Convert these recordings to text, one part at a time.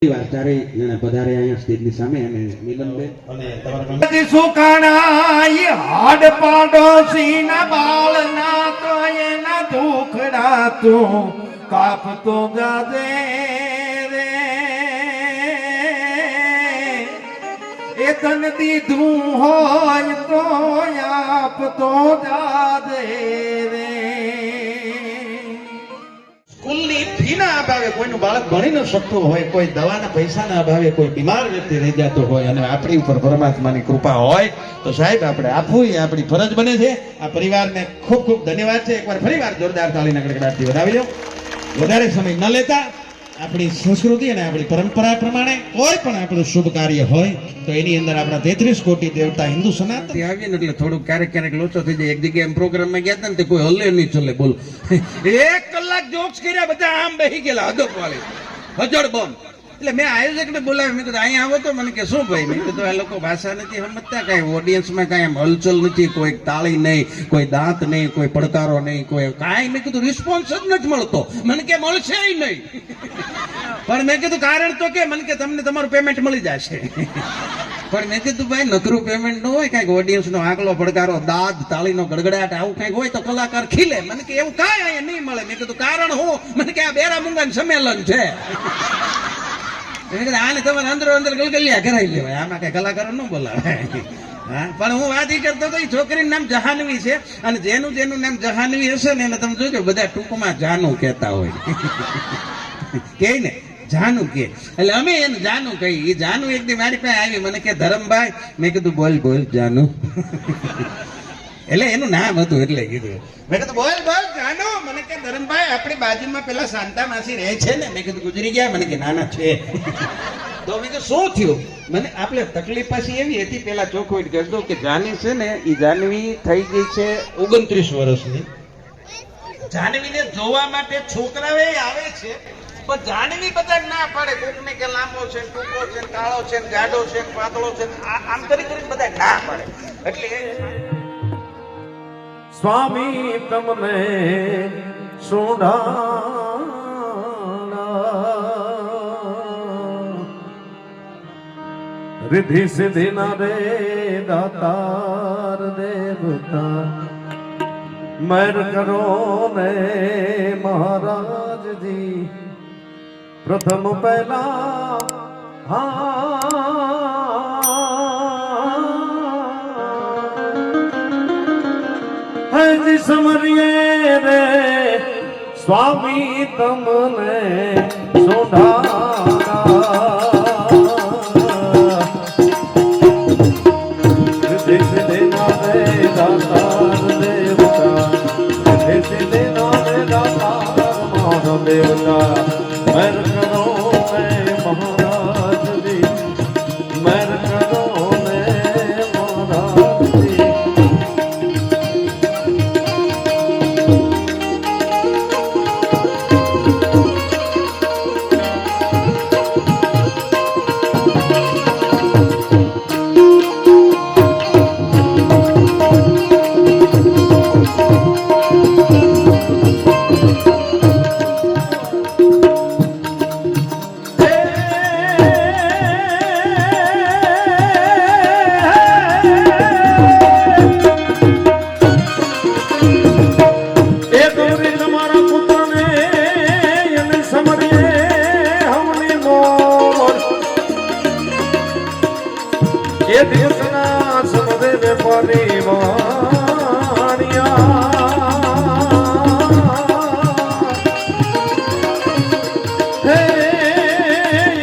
ચારે જણા પધારે અહીંયા સ્ટેજની સામે અને મિલનબેન અને તમારા સુકાણા હાડ પાડોશી ના બાળ ના તો એના દુખડા તું કાપતો જાજે રે એ તન દીધું હોય તો આપતો જાજે રે સ્કૂલની ફીના અભાવે કોઈનું બાળક ભણી ન શકતું હોય, કોઈ દવાના પૈસાના અભાવે કોઈ બીમાર વ્યક્તિ રહી જતો હોય અને આપણી ઉપર પરમાત્માની કૃપા હોય તો સાહેબ આપણે આપવું એ આપણી ફરજ બને છે. આ પરિવારને ખૂબ ખૂબ ધન્યવાદ છે. એકવાર ફરીવાર જોરદાર તાળીના ગડગડાટથી વધાવી દો. વધારે સમય ન લેતા આપણી સંસ્કૃતિ અને આપણી પરંપરા પ્રમાણે કોઈ પણ આપણું શુભ કાર્ય હોય તો એની અંદર આપણા 33 કોટી દેવતા હિન્દુ સનાતન આવીએ ને એટલે થોડુંક ક્યારેક લોચો થઈ જાય. એક જગ્યાએ પ્રોગ્રામમાં ગયા હતા ને તે કોઈ હલે નહીં ચલે. બોલ 1 કલાક જોક્સ કર્યા, બધા આમ બેસી ગયેલા હદપ વાળી હજડ બોમ. એટલે મેં આયોજકને બોલાવ્યો, મેં કીધું અહીંયા આવો તો. મને કે શું ભાઈ? મેં કીધું આ લોકો ભાષા નથી સમજતા, કાંઈ ઓડિયન્સમાં કાંઈ આમ હલચલ નથી, કોઈ તાળી નહીં, કોઈ દાંત નહીં, કોઈ પડકારો નહીં, કોઈ કાંઈ. મેં કીધું રિસ્પોન્સ જ નથી મળતો. મને કે મળશે નહીં. પણ મેં કીધું કારણ તો કે મને કે તમને તમારું પેમેન્ટ મળી જશે. પણ મેં કીધું ભાઈ નકરું પેમેન્ટ ન હોય, કાંઈક ઓડિયન્સનો આંકલો, પડકારો, દાદ, તાળીનો ગડગડાટ આવું કાંઈક હોય તો કલાકાર ખીલે. મને કે એવું કાંઈ અહીંયા નહીં મળે. મેં કીધું કારણ હું? મને કે આ બેરા મૂંગાનું સંમેલન છે. આને તમારે અંદર ગલગલિયા કરાવી લેવાય, આમાં કઈ કલાકારો ન બોલાવે. હા, પણ હું વાત એ કરતો હતો, એ છોકરીનું નામ જહાનવી છે અને જેનું નામ જહાનવી હશે ને એને તમે જોજો બધા ટૂંકમાં જાનુ કહેતા હોય. કે ને જાનુ કે, એટલે અમે એને જાનુ કહી. એ જાનુ એક દી મારી પાસે આવી, મને કે ધરમભાઈ. મેં કીધું બોલ જાનુ. એટલે એનું નામ હતું એટલે કીધું. મેં કીધું બોલ જાનો. મને કે ધરમભાઈ આપણી બાજુમાં પેલા શાંતા માસી રહે છે ને? મેં કીધું ગુજરી ગયા. મને કે નાના છે. તો મેં કીધું શું થયું? મને આપણે તકલીફ પાછી એવી હતી, પેલા ચોખ્ખું કહેતો કે જાની છે ને એ જાનવી થઈ ગઈ છે 29 વર્ષની. જાનવીને જોવા માટે છોકરાઓ આવે છે, પણ જાનવી બધા ના પાડે. કોકને કે લાંબો છે, ટૂંકો છે, કાળો છે, જાડો છે, પાતળો છે, આમ કરી બધા ના પાડે. એટલે સ્વામી તમને સોડાણા રિદ્ધિ સિદ્ધિ ના રે દાતાર દેવતા મહેર કરો ને મહારાજજી. પ્રથમ પહેલા હજી સમરીએ રે સ્વામી તમને સોઢાણા દેના રે દાતાર દેવતા દેના રે દાતાર મારો દેવતા મહેર કરો ને મહારાજજી મહેર કરો ને મહારાજજી. એ દેશના સમદે વેપારી વાણિયા હે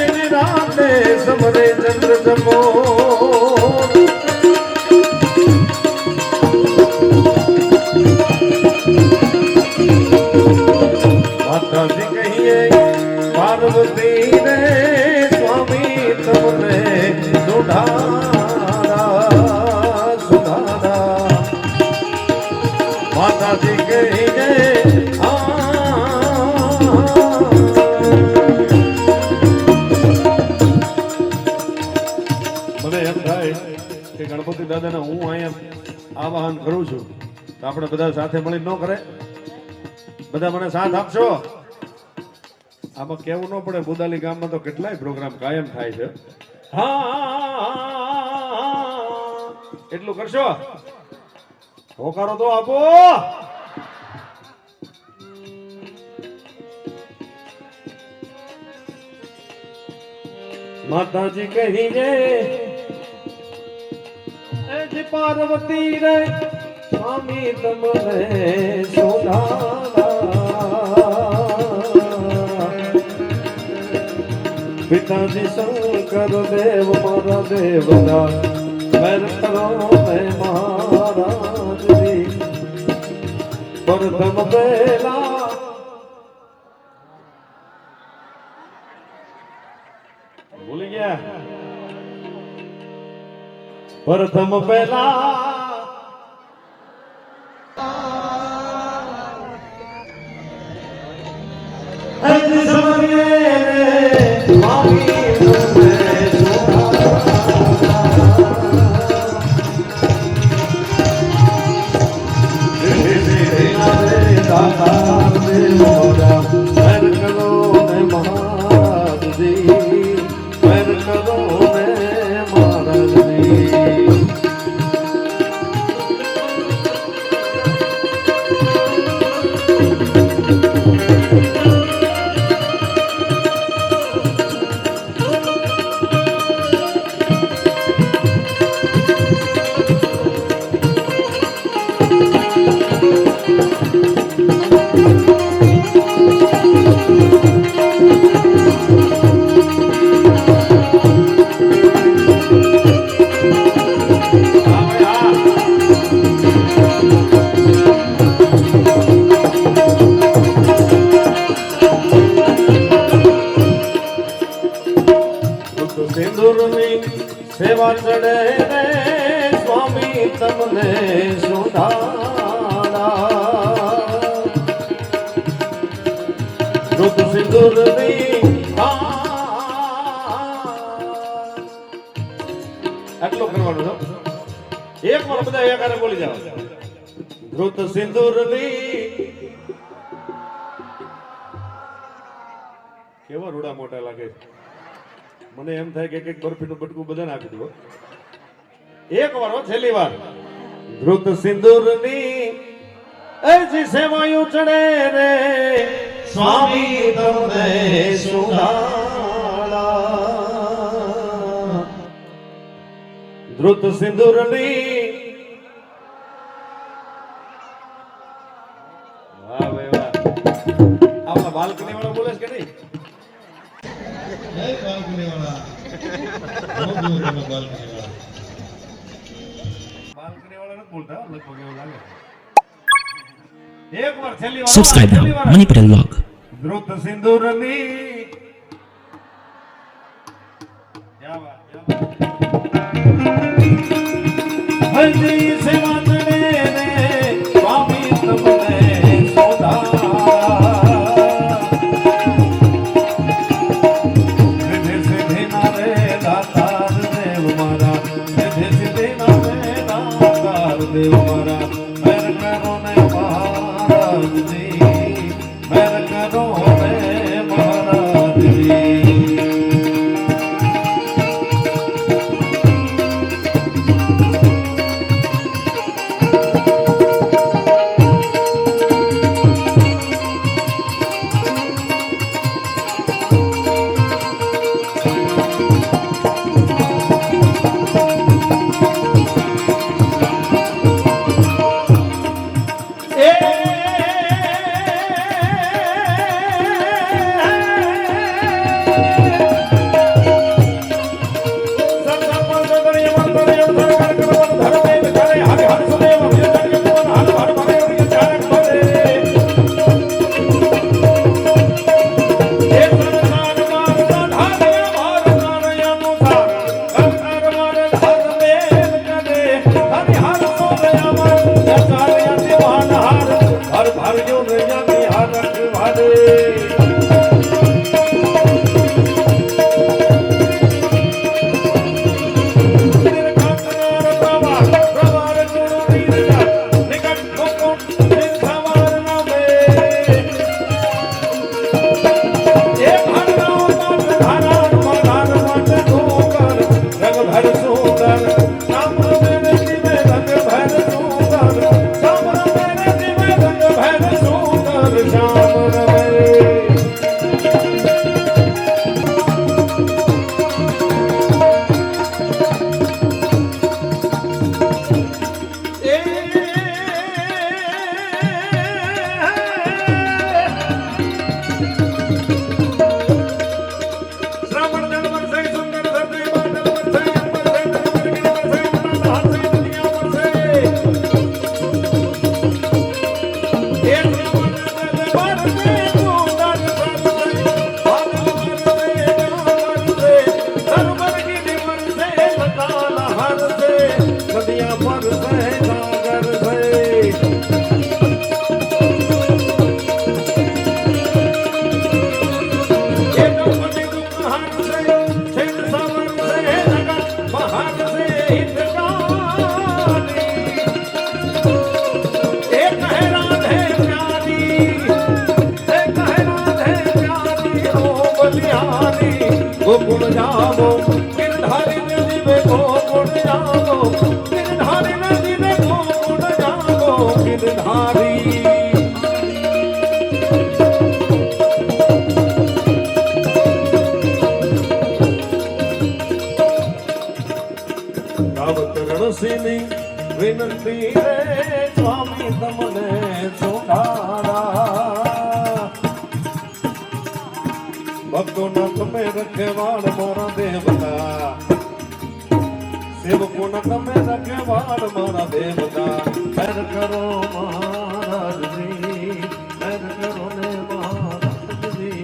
એની રાતે સમદે ચંદ્ર જમો માતાજી કહીએ પાર્વતી રે સ્વામી તમને માતાજી કહીને મને એમ થાય કે ગણપતિ દાદાને હું અહીંયા આવાહન કરું છું તો આપણે બધા સાથે મળી ન કરે? બધા મને સાથ આપશો? આમાં કેવું ન પડે, બુદાલી ગામમાં તો કેટલાય પ્રોગ્રામ કાયમ થાય છે. હા એટલું કરશો, હોકારો તો આપો. માતાજી કહી રે એ પાર્વતી રે સ્વામી તમને શોધાના. પિતાજી શંકર દેવ મારા દેવતા મેર કરો હે મહારાજજી. પ્રથમ પહેલા ભૂલી ગયા. પ્રથમ પહેલા સેવા ચડે રે સ્વામી તમને શોધાના. રુદ સિંદૂરની આટલો કરવાનો છો. એક વાર બધા એકારે બોલી જાવ. રુદ સિંદૂરની કેવા રૂડા મોટા લાગે છે. મને એમ થાય કે એક બરફીનું બટકું બધાને આપી દો. એક વાર છેલ્લી વાર. ધ્રુત સિંદૂરની એજી સેવાયું ચડે રે સ્વામી તમને શોધાના. ધ્રુત સિંદૂરની વાહ ભાઈ વાહ. આપણા બાલ્કની વાળા બોલે છે કે નહીં? બાલ્કની વાળા નથી બોલતા લગભગ એવું લાગે. એક વાર છેલ્લી વાર Subscribe now, Manipal Vlog. ધ્રુત સિંદૂરની ક્યા વાત, હજી સેવા ચડે રે સ્વામી તમને દેવ મારા મેર કરો ને મહારાજજી. મેર કરો ને મહારાજજી. हितकारी एक है राधे प्यारी एक है राधे प्यारी ओ बलिहारी गोकुल जाओ गिरधारी नदी में गोकुल जाओ गिरधारी नदी में गोकुल जाओ गिरधारी रणसिनी विनंती रे स्वामी तमने सुधारा भक्तों न તમે રખેવાળ મારા દેવતા સેવકો ન તમે રખેવાળ મારા દેવતા મેર કરો મહારાજજી મેર કરો ને મહારાજજી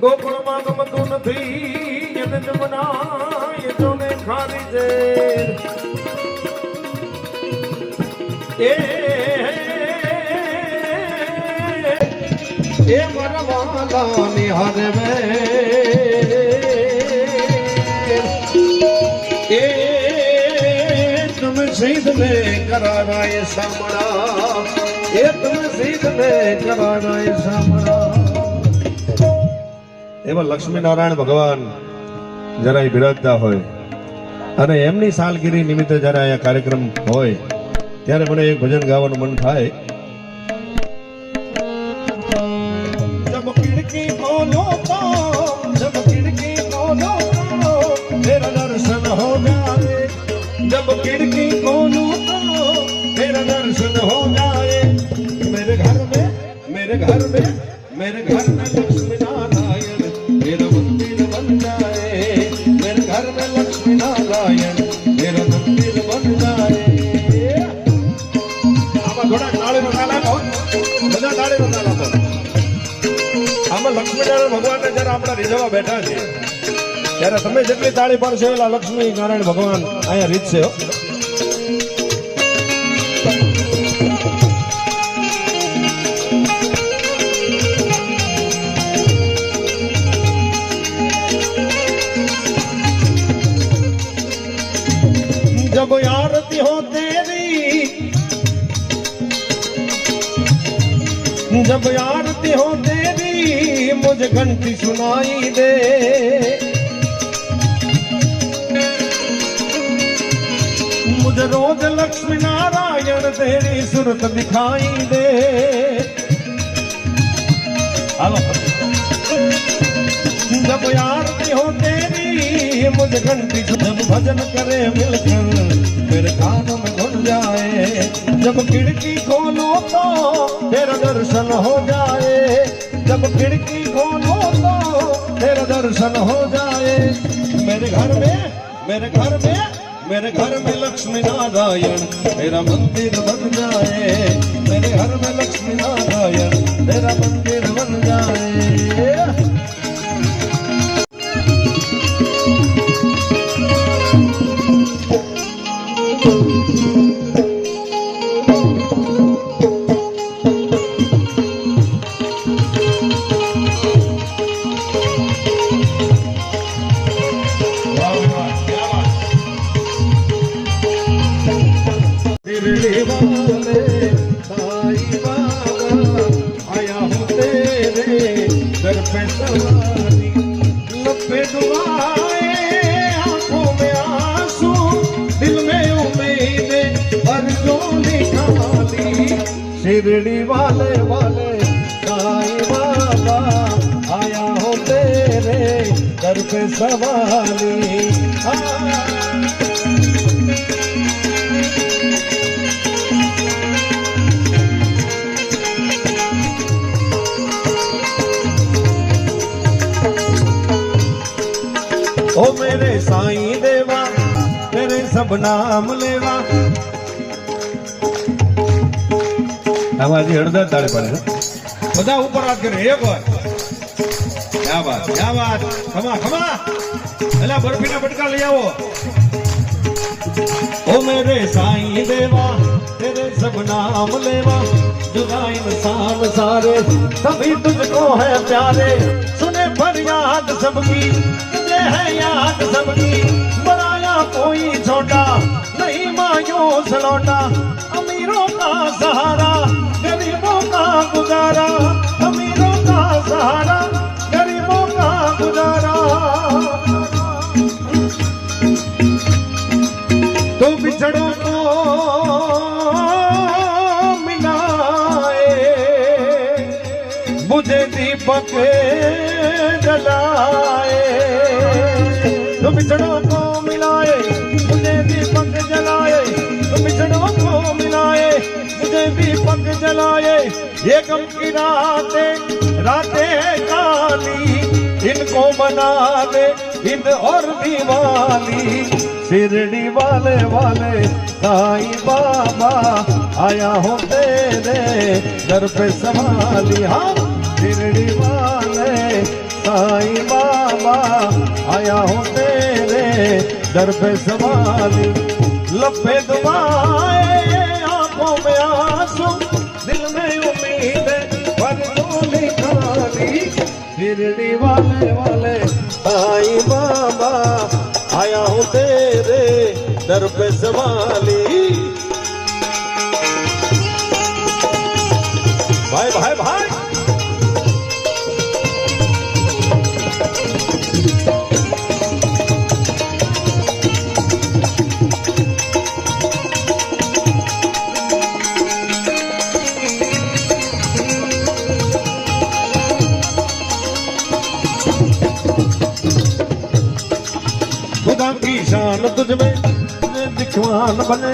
ગોકુળમાં ગમતું નથી એને જમનાય જોને ખારી છે એ મારા વાલા નિહારે મે એ તમે શહીદ ને કરારાય સામણા એ તમે શહીદ ને કરારાય સામણા એવા લક્ષ્મીનારાયણ ભગવાન જરા બિરાજતા હોય અને એમની સાલગીરી નિમિત્તે જયારે અહીંયા કાર્યક્રમ હોય ત્યારે મને એક ભજન ગાવાનું મન થાય જબ ખિડકી ખોલો તો જબ ખિડકી ખોલો તો તેરા દર્શન હો જાએ જબ ખિડકી ખોલો તો તેરા દર્શન હો જાए मेरे घर में मेरे घर में मेरे घर में लक्ष्मी नारायण मेरा मंदिर बन जाए मेरे घर में लक्ष्मी नारायण मेरा मंदिर बन जाए આમાં થોડા તાળીનો તાલ આપો બધા તાળીનો તાલ આપો આમાં લક્ષ્મીનારાયણ ભગવાનને જ્યારે આપણે રીઝવવા બેઠા છીએ ત્યારે તમે જેટલી તાળી પાડશો એટલા લક્ષ્મી નારાયણ ભગવાન અહીંયા રીતશે હો जब आरती हो तेरी जब आरती हो तेरी मुझे घंटी सुनाई दे मुझे रोज लक्ष्मी नारायण तेरी सूरत दिखाई दे जब आरती हो तेरी मुझे घंटी जब भजन करे मिलकर मेरे कानों में घुल जाए जब खिड़की खोलो तो तेरा दर्शन हो जाए जब खिड़की खोलो तो तेरा दर्शन हो जाए मेरे घर में मेरे घर में मेरे घर में लक्ष्मी नारायण तेरा मंदिर बन जाए मेरे घर में लक्ष्मी नारायण तेरा मंदिर बन जाए शिरडी वाले वाले साईं बाबा आया हो तेरे दर पे सवाली ओ मेरे साईं देवा तेरे सब नाम लेवा आवाज हड़दा ताड़े पड़े બધા ઉપર હાથ કરે એક વાર ક્યા બાત ખમા ખમા એલા બરફીના બટકા લઈ આવો ओ मेरे साईं देवा तेरे सब नाम लेवा जुदा इंसान सारे सभी तुझको है प्यारे सुने फरियाद सबकी तुझे है याद सबकी बनाया कोई छोटा नहीं मायूस लौटा अमीरों का सहारा गरीबों का गुजारा अमीरों का सहारा गरीबों का गुजारा तो बिछड़ों को मिलाए मुझे दीपक जलाए तो बिछड़ों को मिलाए मुझे दीपक जलाए तो बिछड़ों को मिलाए मुझे दीपक जलाए ये गम की रातें काली इनको बना दे ईद और दिवाली शिरडी वाले साईं बाबा आया हूँ तेरे दर पे संभाली हाँ शिरडी वाले साईं बाबा आया हूँ तेरे दर पे संभाली लपे दुआए आंखों में आंसू दिल में उम्मीद पर डोली खाली शिरडी वाले साईं बाबा आया हूँ तेरे दर पे संभाली भाई भाई भाई खुदा की शान तुझ में तुझे दिखवान बने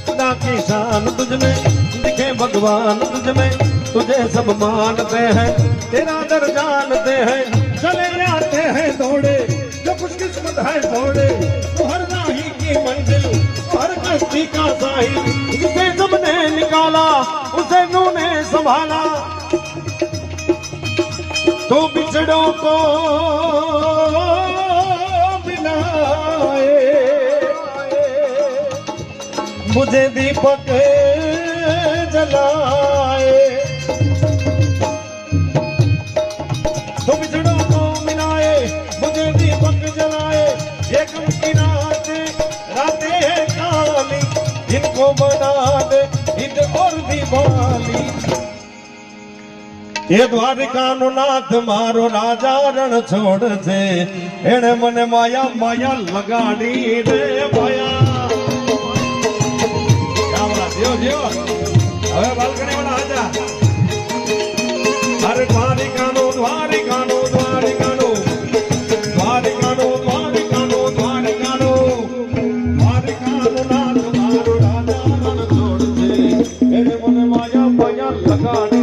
खुदा की शान तुझ में दिखे भगवान तुझ में तुझे सब मानते हैं तेरा दर जानते हैं चले आते हैं दौड़े जो खुशकिस्मत है दौड़े तो हर राही की मंजिल तो हर कश्ती का साहिल जिसे सबने निकाला उसे नूने संभाला तो बिछड़ों को मुझे दीपक जलाए तो बिछड़ों को मिलाए मुझे दीपक जलाए ये गम की रातें काली इनको बना दे ईद और दिवाली ये द्वारिकानो नाथ मारो राजा रण छोड़ से एने मने माया माया लगाड़ी रे माया जियो जियो હવે બાલ્કની વાળા આજા અરે દ્વારિકાનો દ્વારિકાનો દ્વારિકાનો દ્વારિકાનો દ્વારિકાનો દ્વારિકાનો દ્વારિકાનો નાથ મારો રાજા રણ છોડ છે એને મને માયા માયા લગાડી રે માયા માયા અરે મને માયા લગાડી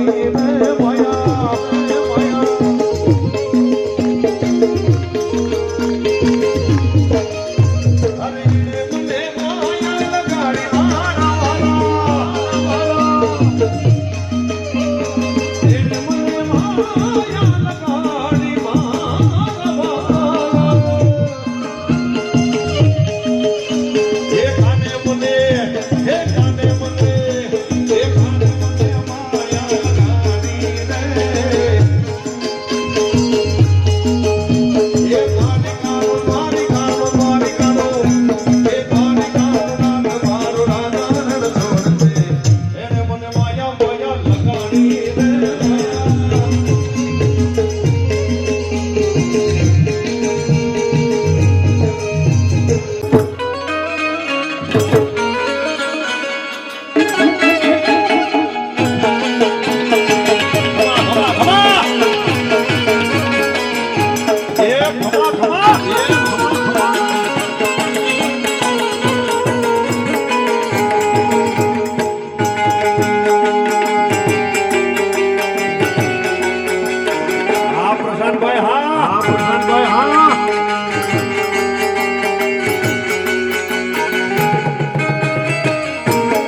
પ્રશાંતભાઈ હા પ્રશાંતભાઈ હા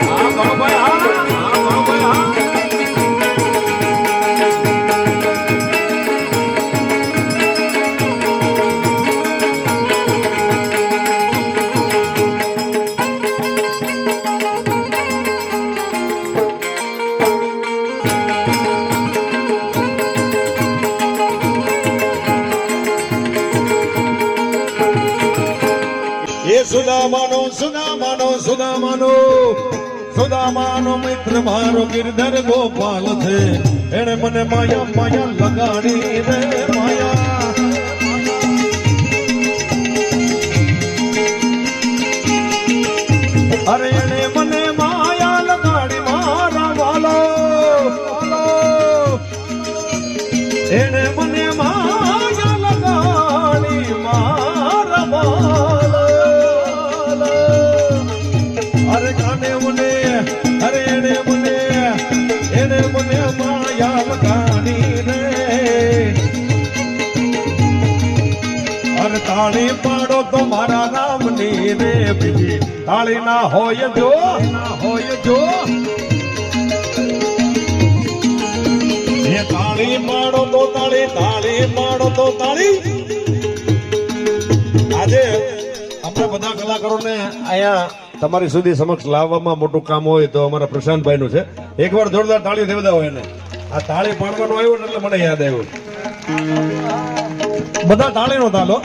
હા ગણભાઈ હા ગણભાઈ હા એ સુદામાનો સુદામાનો સુદામાનો સુદામાનો મિત્ર મારો ગિરધર ગોપાલ છે એને મને માયા માયા લગાડી રે માયા અરે એને મને માયા લગાડી મારા વાલો એને મને માયા લગાડી મારા વાલો અરે કાને મને અરે એને મને માયા લગાડી રે અરે તાળી પાડો તો મારા નામની રે બીજી તાળી ના હોય જો એ તાળી પાડો તો તાળી પાડો તો તાળી આજે આપણે બધા કલાકારોને અહીંયા તમારી સુધી સમક્ષ લાવવામાં મોટું કામ હોય તો અમારા પ્રશાંતભાઈ નું છે એકવાર જોરદાર તાળી દેવડા હોય ને આ તાળી પાડવાનું આવ્યું ને એટલે મને યાદ આવ્યું બધા તાળી નો તાલો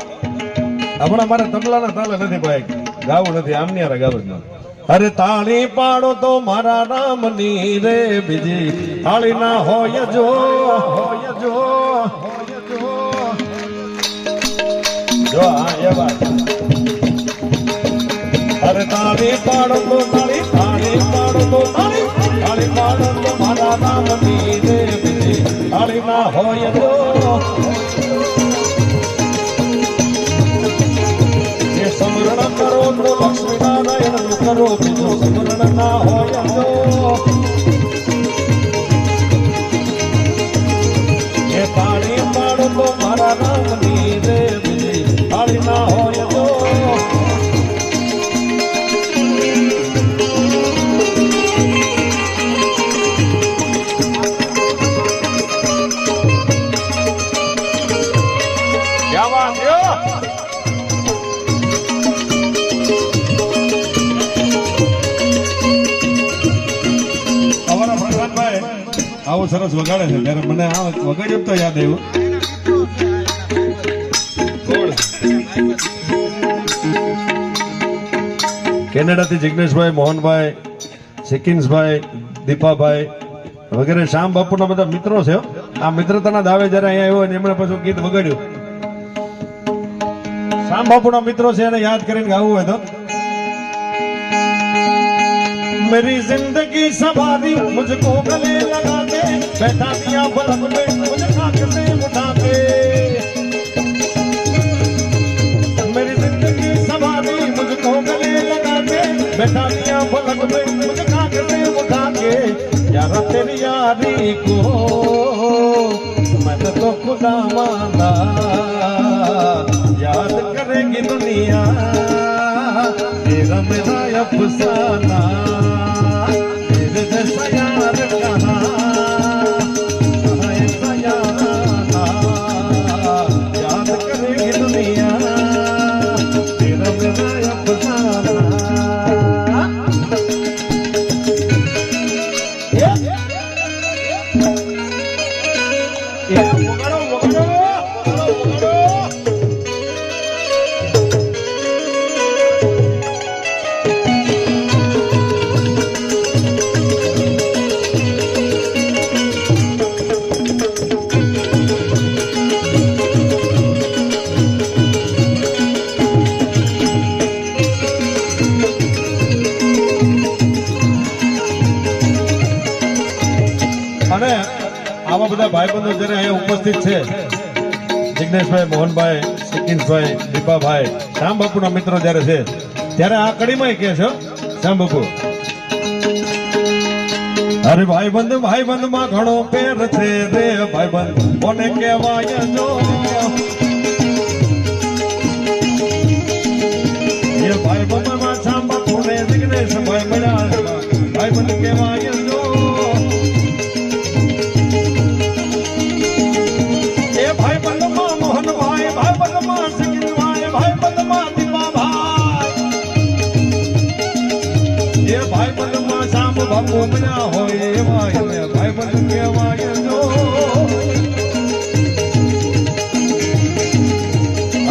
હમણાં મારે તબલાના તાલે નથી ભાઈ ગાવું નથી આમની યાર ગાવું જ અરે તાળી પાડો તો મારા રામની રે બીજી તાળી ના હોય જો હા એ વાત અરે તાળી પાડો તો તાળી પાડો તો તાળી પાડો તો મારા નામની રે બીજી તાળી ના હોય તો એ સમરણ કરો તો લક્ષ્મી નારાયણ નું કરો બીજું સમરણ ના હોય તો એ તાળી પાડો તો મારા નામની રે બીજી તાળી ના હોય તો આવું સરસ વગાડે છે ત્યારે મને આ વગાડ્યું તો યાદ આવ્યું કેનેડાથી જિગ્નેશભાઈ મોહનભાઈ સિકિન્સભાઈ દીપાભાઈ વગેરે શ્યામ બાપુના બધા મિત્રો છે હો. આ મિત્રતાના દાવે જયારે અહીંયા આવ્યો અને એમણે પાછું ગીત વગાડ્યું શ્યામ બાપુના મિત્રો છે એને યાદ કરીને ગાવું હોય તો मेरी जिंदगी सवारी मुझको गले लगा के बैठा दिया पलक में मुझे खाक से उठा के मेरी जिंदगी सवारी मुझको गले लगा के बैठा दिया पलक में मुझे खाक से उठा के यार तेरी यारी को मैंने तो खुदा माना याद करेगी दुनिया तेरा मेरा अफसाना जैसा यार कहाँ ऐसा यार याद करेगी दुनिया तेरा मेरा अफसाना અને આવા બધા ભાઈબંધો જ્યારે અહીંયા ઉપસ્થિત છે જિગ્નેશભાઈ મોહનભાઈ સિકિન્સભાઈ દીપાભાઈ શ્યામ બાપુના મિત્રો જ્યારે છે ત્યારે આ કડીમાં કે છો શ્યામ બાપુ અરે ભાઈબંધ માં ઘણો પેર છે રે ભાઈબંધ કોને કહેવાય જો એ ભાઈબંધ માં સાંભા કોને જિગ્નેશ ભાઈ મળ્યા ભાઈબંધ કહેવાય જો એ ભાઈબંધ માં મોહનભાઈ ભાઈબંધ માં સિકંદભાઈ ભાઈબંધ માં દીપાભાઈ એ ભાઈબંધ માં સાંભ બાપુ મળ્યા હોય એવા એને ભાઈબંધ કહેવાય જો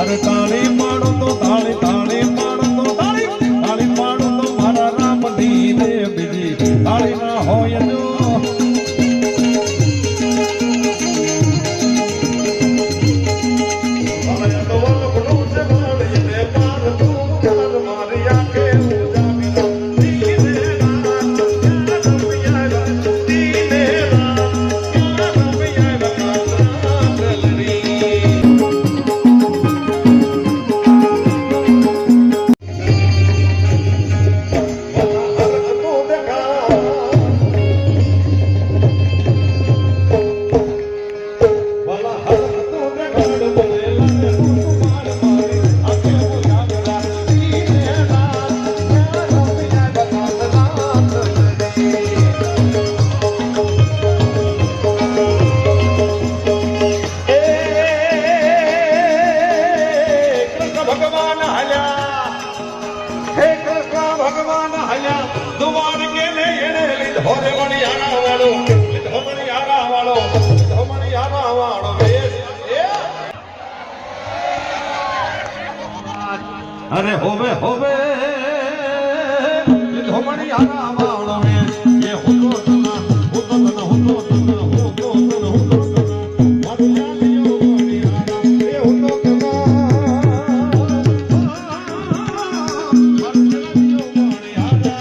અરે તાળી પાડો તો તાળી તાળી પાડો તો તાળી તાળી પાડો તો મારા રામ ધીરે બીજી તાળી ના હોય જો અરે હોવે હોવે લીધો મણી આરા વાળો મે એ હુતો તના હુતો તના હુતો તના હુતો તના હુતો તના મારું યાદિયો મણી આરા એ હુતો તના મારું યાદિયો મણી આરા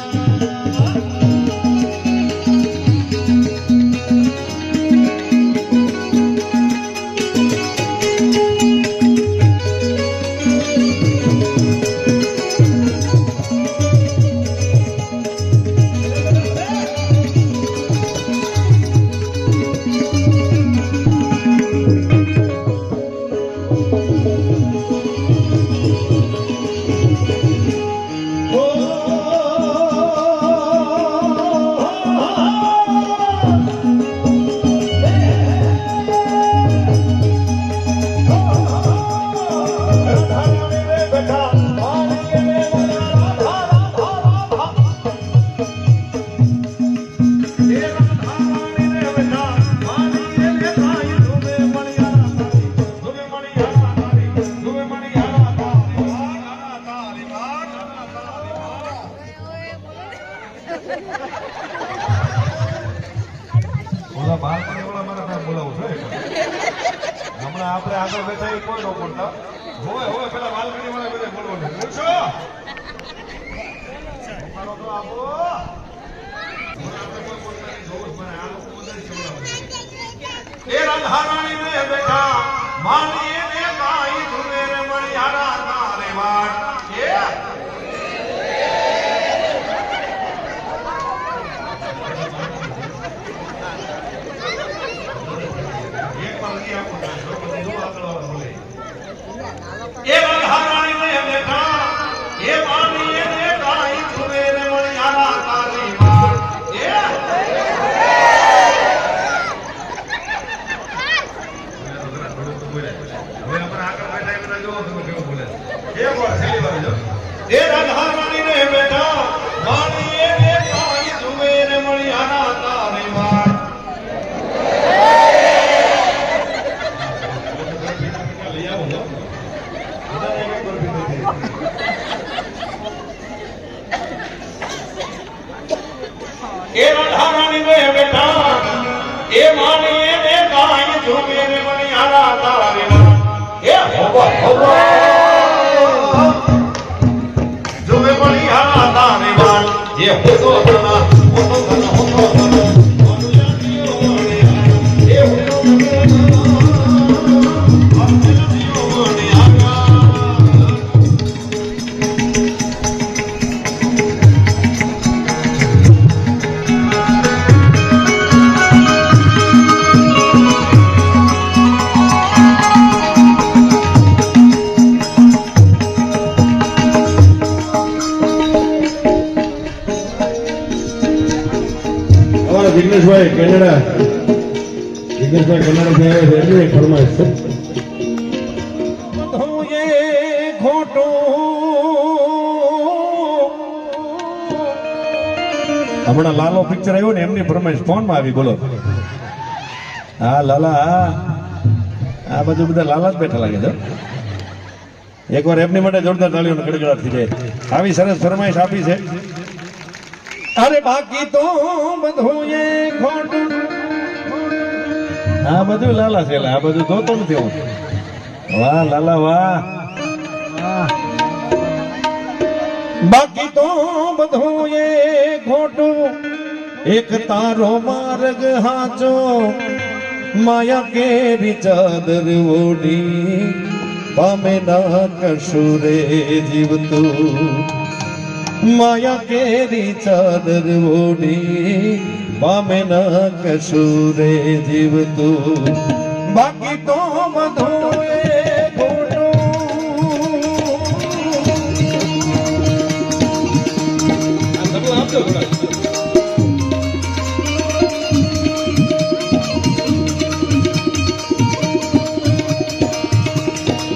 હમણાં આપણે આગળ બેઠા એ કોઈ ન બોલતા હોય પેલા વાલગડી વાળા બધા બોલવાનું બોલશો તો આપો એ રાધારાણી ને બેઠા માની ને કાઈ ધુને રે મણિયારા તારે વાટ એ એ રાધારાણી ને બેઠા એ માની ને કાઈ ધુને રે મણિયારા તારે વાટ એ એ રાધારાણી ને બેઠા માની ને કાઈ ધુને રે મણિયારા તારે વાટ એ રાધારાણી ને બેઠા એ માની ને કાઈ ધુને રે મણિયારા તારે વાટ એ હોવા હોવા ધુને મણિયારા તારે વાટ એ હોતો તના હોતો તના હોતો તના વિઘ્નેશભાઈ કેનેડા વિઘ્નેશભાઈ કેનેડા થી આવ્યા છે એમની એક ફરમાઈશ છે. હમણાં લાલો પિક્ચર આવ્યું ને એમની ફરમાઈશ ફોન માં આવી. બોલો. હા લાલા, આ બાજુ બધા લાલા જ બેઠા લાગે છે. એકવાર એમની માટે જોરદાર તાળીઓનો ગડગડાટ થઈ જાય. આવી સરસ ફરમાઈશ આપી છે. અરે બાકી તો બધું એ ખોટું. આ બધું લાલા છે, આ બધું જોતો નથી હું. વાહ લાલા વાહ. બાકી તો બધું એ ખોટું, એક તારો માર્ગ હાચો, માયા કેરી ચાદર ઓઢી, પામે ના કશુરે જીવતું. માયા કેરી ચાદર ઓઢી, પામે ના કશુરે જીવતું. બાકી તો બધું એ ખોટું.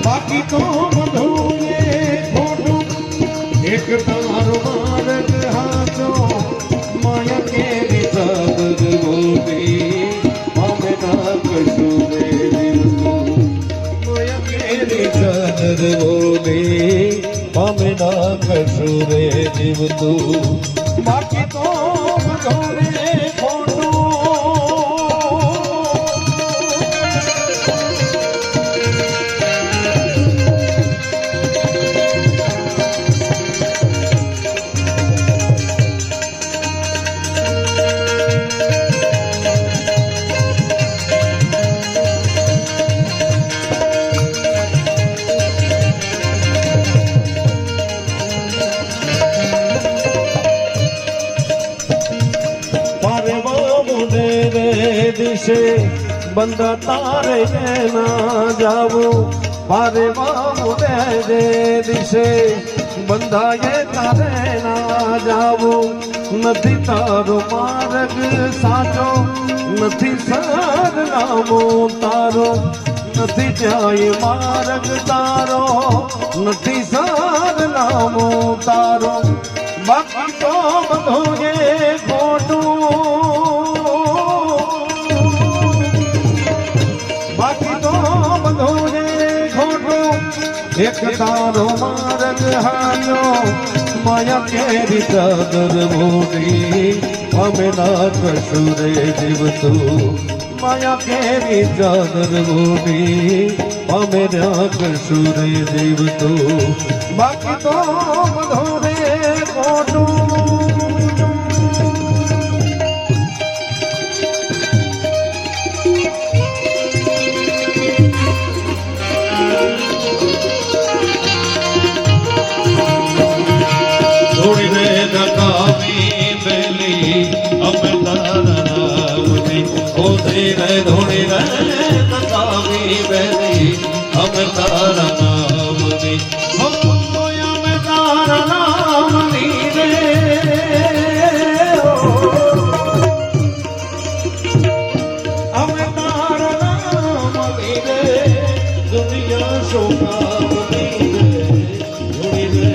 બાકી તો બધું એ ખોટું, એક તારો માર્ગ હાચો, માયા કેરી ચાદર ઓઢી, પામે ના કશુરે જીવતું. માયા કેરી ચાદર ઓઢી, પામે ના કશુરે જીવતું. બાકી તો બધું એ ખોટું. દિશે બંધા તારે ના જાવું, મારે બાબુ દે દિશે બંધાએ તારે ના જાવું. નથી તારો માર્ગ સાચો, નથી સરનામો તારો, નથી જાય માર્ગ તારો, નથી સરનામો તારો. બાકી તો બધું એ ખોટું. બાકી તો બધું એ ખોટું, એક તારો માર્ગ હાચો, માયા કેરી ચાદર ઓઢી, અમે ના કશુરે જીવતું. માયા કેરી ચાદર ઓઢી, અમે ના કશુરે જીવતું. બાકી તો બધું એ ખોટું. ધોળીને નકામી બેલી અમે તારા નામની, ઓ ધીરે ધોળીને નકામી બેલી અમે તારા નામની, ઓ અમે તારા નામની રે. અમે તારા નામની રે, દુનિયા શોકાવની રે. ધોળીને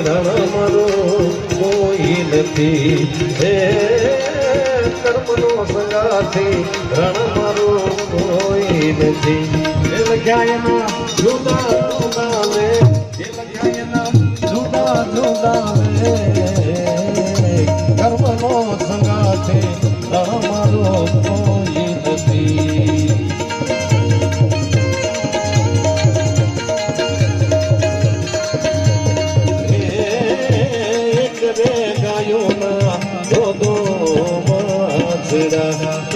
રણમરો કોઈ નથી, હે કર્મનો સંગાથી રણમરો કોઈ નથી. એ લખ્યાયના જુદા જુદા લે, એ લખ્યાયના જુદા જુદા લે, કર્મનો સંગાથી રણમરો કોઈ નથી.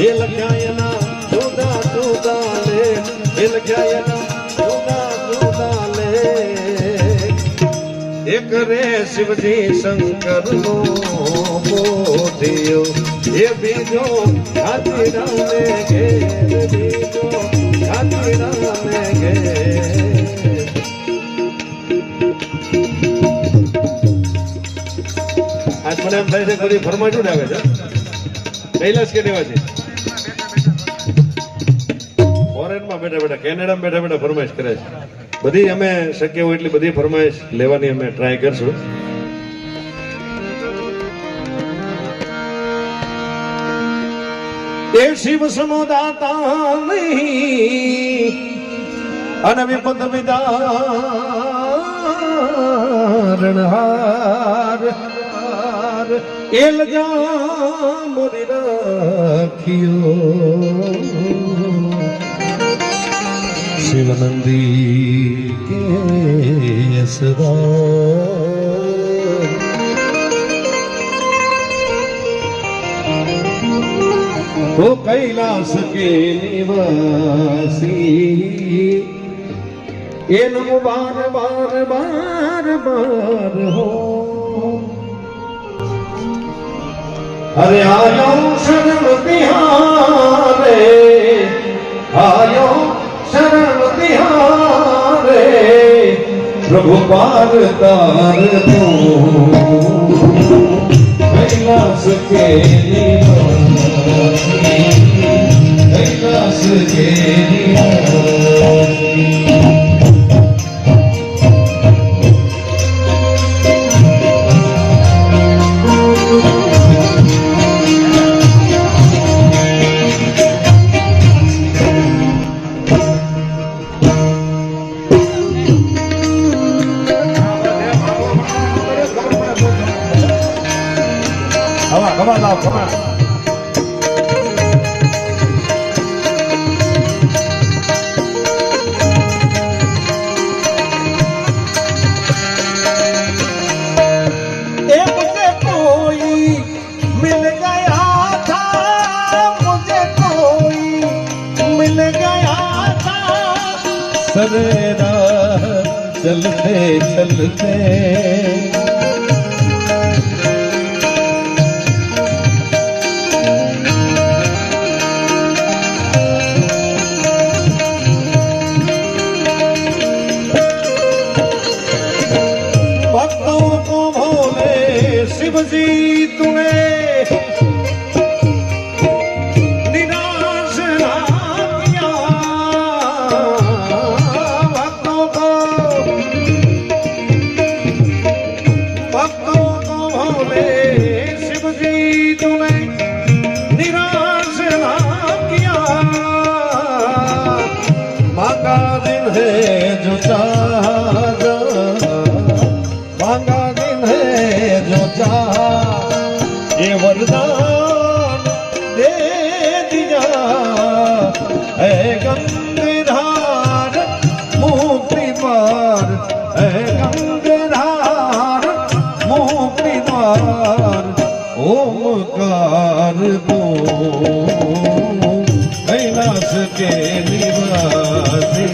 એ લખ્યાયના જુદા જુદા લે, એ લખ્યાયના જુદા જુદા લે, એક રે શિવજી શંકર નો મોઢિયો એ બીજો હાથીરામે ઘેર બીજો હાથીરામે ઘેર આજ મને એમ થાય છે બધી ફરમાઈશ જ આવે છે કૈલાસ કે દેવાજી ફોરેનમાં બેઠા બેઠા કેનેડામાં બેઠા બેઠા ફરમાઈશ કરે છે બધી અમે શક્ય હોય એટલી બધી ફરમાઈશ લેવાની અમે ટ્રાય કરશું એ શિવ સમુદાતા નહીં અને વિપદ વિદારણહાર એલ જા મોરી રાખ્યો શિવનંદી કેસદાર તો કૈલાસ કે નિવાસી એનું બાર બાર બાર બાર હો અરે આયો શરમ તિહારે આયો શરમ તિહારે પ્રભુ પાર તાર તું કૈલાસ કે નિવાસી કૈલાસ કે નિવાસી Come on now, come on. मुझे कोई मिल गया था मुझे कोई मिल गया था सवेरा चलते चलते शिवजी तूने निराश ना किया भक्तों को भोले शिवजी तूने निराश ना किया मांगा दिन है जो चाहा मांगा ये वरदान दे दिया है गंगाधार मुक्ति द्वार है गंगाधार मुक्ति द्वार ओमकार दो कैलाश के निवासी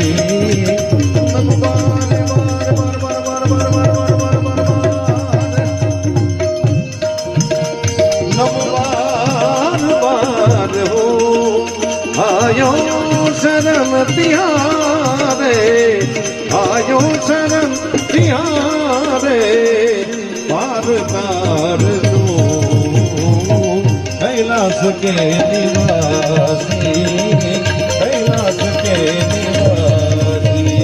आयो शरण तिहारे आयो शरण तिहारे पार तार दो कैलाश के निवासी कैलाश के निवासी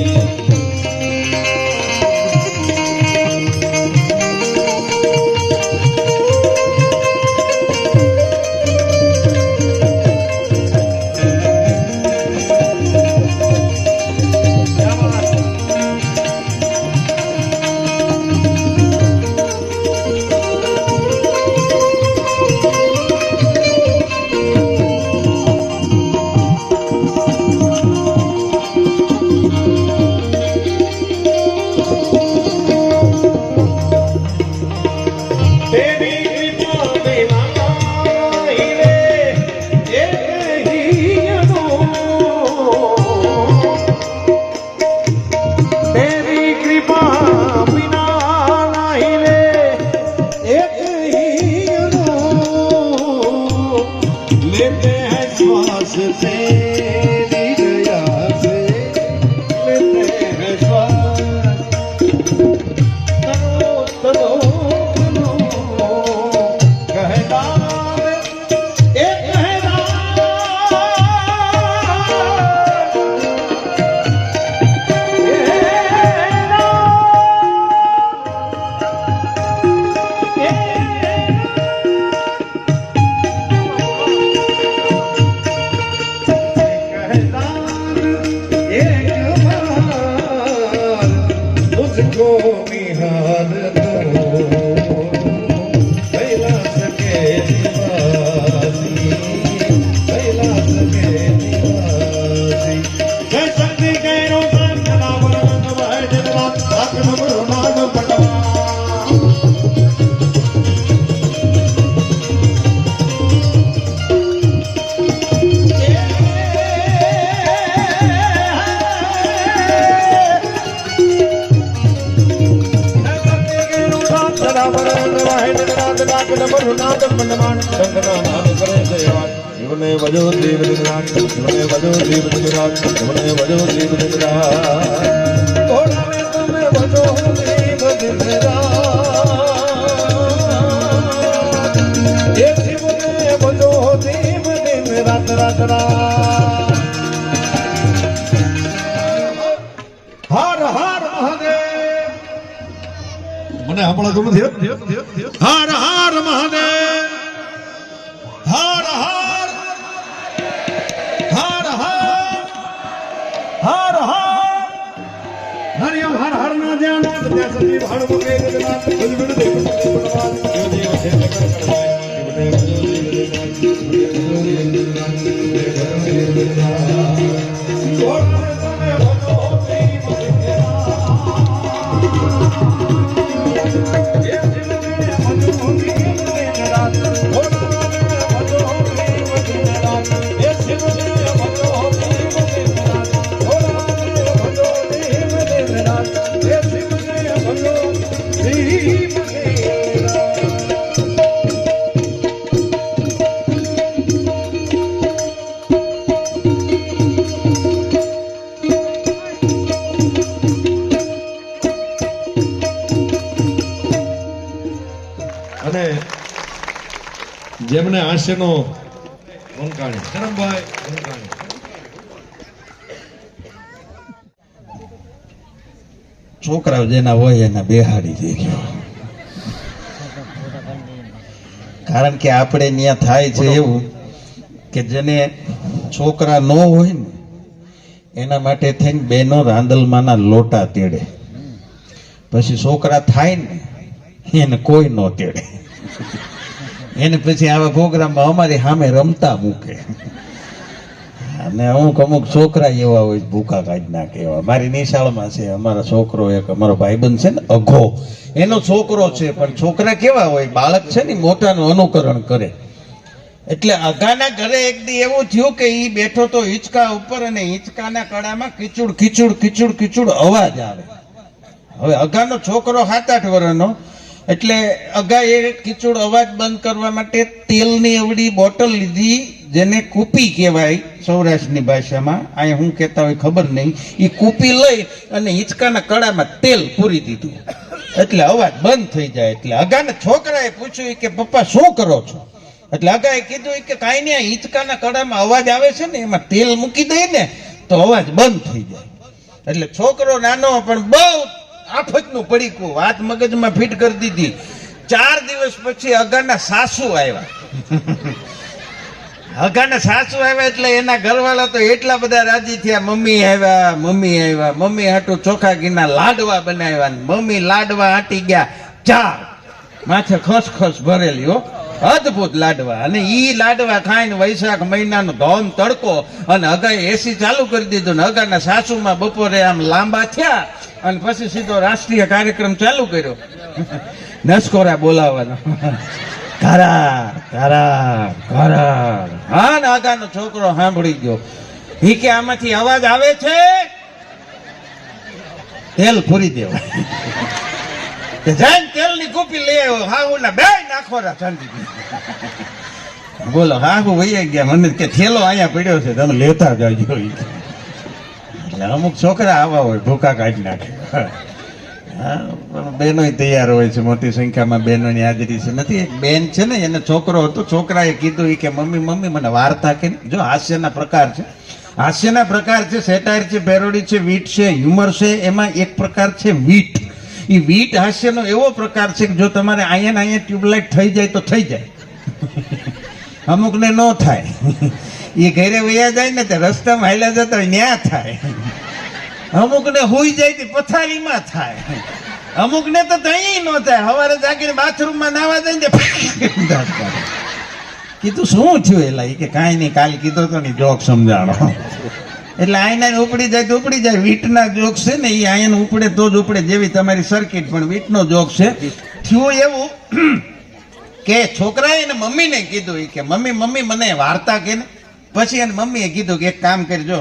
तेरी दया से लेते हैं श्वास तनो तनो तनो कहना एक कहना मुझको निहार दो कैलाश के निवासी कैलाश के निवासी जय शक्ति के रोशन नावर नवाय जगवा आक नमो नाम पटवा જીવને વજો દેવ દિનરાત જીવને વજો દેવ દિનરાત જીવને વજો દેવ દિનરાત ઘોડાવે તમે વજો દેવ દિનરાત એ જીવને વજો દેવ દિનરાત રાત રાત હર હર મહાદેવ મને હમણાં ગમે છે હર હર મહાદેવ હર હર હર હર હર હર હરિયમ હર હર ના ધ્યાન ત્યાં સતી ભાડ મુકે જગન્નાથ બુદ્ધ દેવ ભગવાન દેવ દેવ છે અને જેમને હાસ્યનો વંકાણી ધરમભાઈ વંકાણી છોકરાઓ જેના હોય એના બેહાડી દે ગયો. કારણ કે આપણે ત્યાં થાય છે એવું કે જેને છોકરા ન હોય ને એના માટે થઈને બેનો રાંદલમાંના લોટા તેડે, પછી છોકરા થાય ને એને કોઈ ન તેડે, એને પછી આવા પ્રોગ્રામમાં અમારી સામે રમતા મૂકે. અને અમુક છોકરા એવા હોય ભૂખા કાઢી નાખે એવા. મારી નિશાળમાં છે અમારા છોકરો એક અમારો ભાઈબંધ છે ને અઘો, એનો છોકરો છે, પણ છોકરા કેવા હોય બાળક છે ને મોટાનું અનુકરણ કરે. એટલે અઘાના ઘરે એક દી એવું થયું કે ઈ બેઠો તો હિંચકા ઉપર અને હિંચકાના કડામાં કીચુડ કીચુડ કીચુડ કીચુડ અવાજ આવે. હવે અઘાનો છોકરો 7-8 વર્ષનો, એટલે અગાએ કીચુડ અવાજ બંધ કરવા માટે તેલની અવળી બોટલ લીધી, જેને કૂપી કહેવાય સૌરાષ્ટ્રની ભાષામાં, અહીંયા હું કહેતા હોય ખબર નહીં. એ કૂપી લઈ અને હિંચકાના કડામાં તેલ પૂરી દીધું, એટલે અવાજ બંધ થઈ જાય. એટલે અગાના છોકરાએ પૂછ્યું કે પપ્પા શું કરો છો? એટલે અગાએ કીધું કે કાંઈ નહીં, હિંચકાના કડામાં અવાજ આવે છે ને એમાં તેલ મૂકી દઈએ ને તો અવાજ બંધ થઈ જાય. એટલે છોકરો નાનો પણ બહુ આફતનું પડીકું વાત મગજમાં ફિટ કરી દીધી. 4 દિવસ પછી અગાના સાસુ આવ્યા. અગાના સાસુ આવ્યા એટલે એના ઘરવાળા તો એટલા બધા રાજી થયા, મમ્મી આવ્યા, મમ્મી આવ્યા. મમ્મી હાટું ચોખા ઘીના લાડવા બનાવ્યા, મમ્મી લાડવા આટી ગયા 4, માથે ખસખસ ભરેલી હો, અદભુત લાડવા. અને ઈ લાડવા ખાઈને વૈશાખ મહિનાનો ધોમ તડકો, અને અગાએ એસી ચાલુ કરી દીધું ને અગાના સાસુમાં બપોરે આમ લાંબા થયા અને પછી સીધો રાષ્ટ્રીય કાર્યક્રમ ચાલુ કર્યો. નસકોરા બોલાવવાનો, કરાર કરાર કરાર. હા ને આગાનો છોકરો સાંભળી ગયો. ઈ કે આમાંથી અવાજ આવે છે, તેલ પૂરી દેવા. જઈને તેલની કૂપી લઈ આવ્યો, હા ઓલા બે નાખોરા શાંતિ. બોલો હા હું વૈયા ગયા મને કે થેલો અહીંયા પડ્યો છે તમે લેતા જાજો એટલે અમુક છોકરા આવા હોય ભૂકા કાઢી નાખે હા પણ બહેનોય તૈયાર હોય છે મોટી સંખ્યામાં બહેનોની હાજરી છે નથી એક બેન છે ને એને છોકરો હતો છોકરાએ કીધું ઈ કે મમ્મી મને વાર્તા કે જો હાસ્યના પ્રકાર છે હાસ્યના પ્રકાર છે સેટાયર છે પેરોડી છે વીટ છે હ્યુમર છે એમાં એક પ્રકાર છે વીટ એ વીટ હાસ્યનો એવો પ્રકાર છે કે જો તમારે અહીંયા ટ્યુબલાઇટ થઈ જાય તો થઈ જાય અમુકને ન થાય એ ઘરે વયા જાય ને તે રસ્તામાં હાલ્યા જતા હોય ન્યા થાય અમુકને હોઈ જાય તે પથારીમાં થાય અમુકને તો તઈ ન થાય સવારે જાગીને બાથરૂમમાં નાવા જાય ને કીધું શું થયું એલા એ કે કાંઈ નહીં કાલ કીધો તો ને જોક સમજાણો એટલે આયના ઉપડી જાય તો ઉપડી જાય વીટના જોક છે ને એ આયન ઉપડે તો જ ઉપડે જેવી તમારી સર્કિટ પણ વીટનો જોક છે થયું એવું કે છોકરાએ એને મમ્મીને કીધું કે મમ્મી મને વાર્તા કે ને પછી એને મમ્મીએ કીધું કે એક કામ કરજો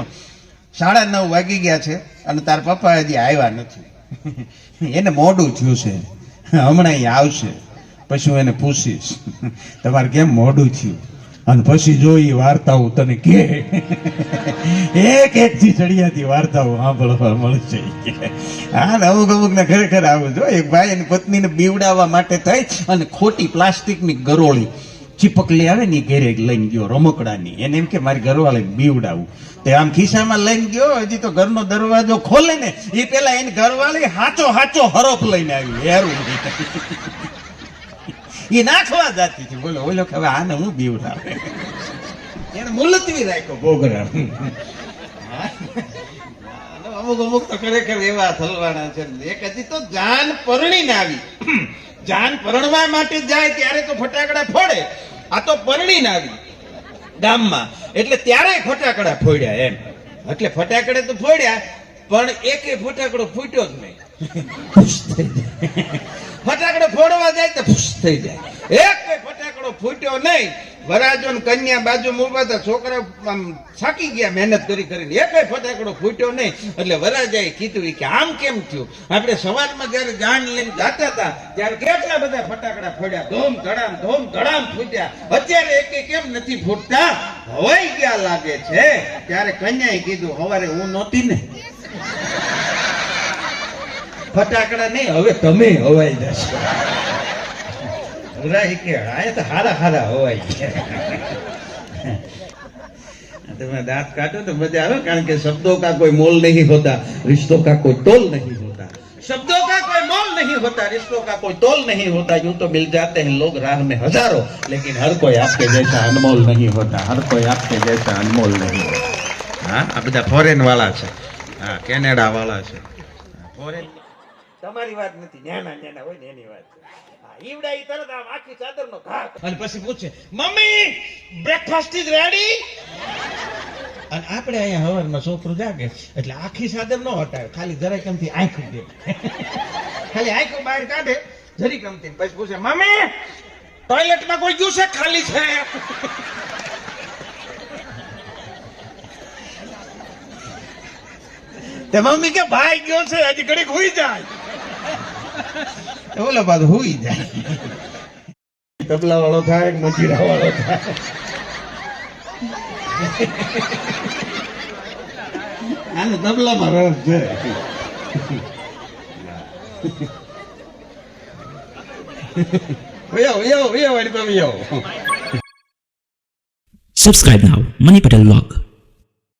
9:30 વાગી ગયા છે અને તાર પપ્પા હજી આવ્યા નથી એને મોડું થયું છે હમણાં અહીં આવશે પછી હું એને પૂછીશ તમારે કેમ મોડું થયું અને પછી જો એ વાર્તાઓ તને કે એક થી ચડિયાતી વાર્તાઓ સાંભળવા મળશે હા ને અમુક ને ખરેખર આવું જો એક ભાઈ એની પત્નીને બીવડાવવા માટે થઈ અને ખોટી પ્લાસ્ટિકની ગરોળી ચીપકલી આવે ને ઘેરે લઈને ગયો રમકડાની એને એમ કે મારી ઘરવાળી બીવડાવું તે આમ ખિસ્સામાં લઈને ગયો હજી તો ઘરનો દરવાજો ખોલે ને એ પેલા એની ઘરવાળી હાચો હરોપ લઈને આવી હેરું એ નાખવા જાતી છે બોલો ઓલો કે હવે આને હું બીવડાવે એને મુલતવી રાખ્યો પ્રોગ્રામ અમુક તો ખરેખર એવા થલવાના છે એક હજી તો જાન પરણીને આવી જાન પરણવા માટે જાય ત્યારે તો ફટાકડા ફોડે આ તો પરણીને આવી ગામમાં એટલે ત્યારે ફટાકડા ફોડ્યા એમ એટલે ફટાકડા તો ફોડ્યા પણ એકે ફટાકડો ફૂટ્યો જ નહીં ફટાકડો ફોડવા જાય તો ફૂસ થઈ જાય એક ફટાકડો ફૂટ્યો નહીં વરાજો ને કન્યા બાજુ ઉભા હતા છોકરા આમ થાકી ગયા મહેનત કરીને એક ફટાકડો ફૂટ્યો નહીં એટલે વરાજાએ કીધું કે આમ કેમ થયું આપણે સવારમાં જયારે જાન લઈને જાતા હતા ત્યારે કેટલા બધા ફટાકડા ફોડ્યા ધોમ ધડામ ફૂટ્યા અત્યારે એકે કેમ નથી ફૂટતા હવાઈ ગયા લાગે છે ત્યારે કન્યાએ કીધું હવારે હું નહોતી ને ફટાકડા નહીં હવે તમે હવાઈ જશો હારા હવાઈ તમે દાંત કાઢો તો મજા આવે કારણ કે શબ્દો કા કોઈ મોલ નહીં હોતા रिश्तों का कोई तोल नहीं होता शब्दों का कोई मोल नहीं होता रिश्तों का कोई तोल नहीं होता यूं तो मिल जाते हैं लोग राह में हजारों लेकिन हर कोई आपके जैसा अनमोल नहीं होता हर कोई आपके जैसा अनमोल नहीं होता हाँ આ બધા ફોરેન વાળા છે હા કેનેડા વાળા છે ફોરેન તમારી વાત નથી ન્યાના હોય ને એની વાત ઈવડા ઈ તરત આમ આખી ચાદરનો ઘા અને પછી પૂછે મમ્મી બ્રેકફાસ્ટ ઇઝ રેડી અને આપણે અહીંયા હવારમાં છોકરું જાગે એટલે આખી ચાદર નો હટાવે ખાલી જરાક કેમથી આંખ દે ખાલી આંખ બહાર કાઢે જરી કમથી પછી પૂછે મમ્મી ટોયલેટમાં કોઈ ગયું છે ખાલી છે તે મમ્મી કે ભાઈ ગયો છે હજી ઘડીક હોઈ જાય ઓલો બાદ હોઈ જાય તબલા વાળો થાય મજીરા વાળો થાય આને તબલામાં રસ છે Subscribe now, Money Patel Vlog.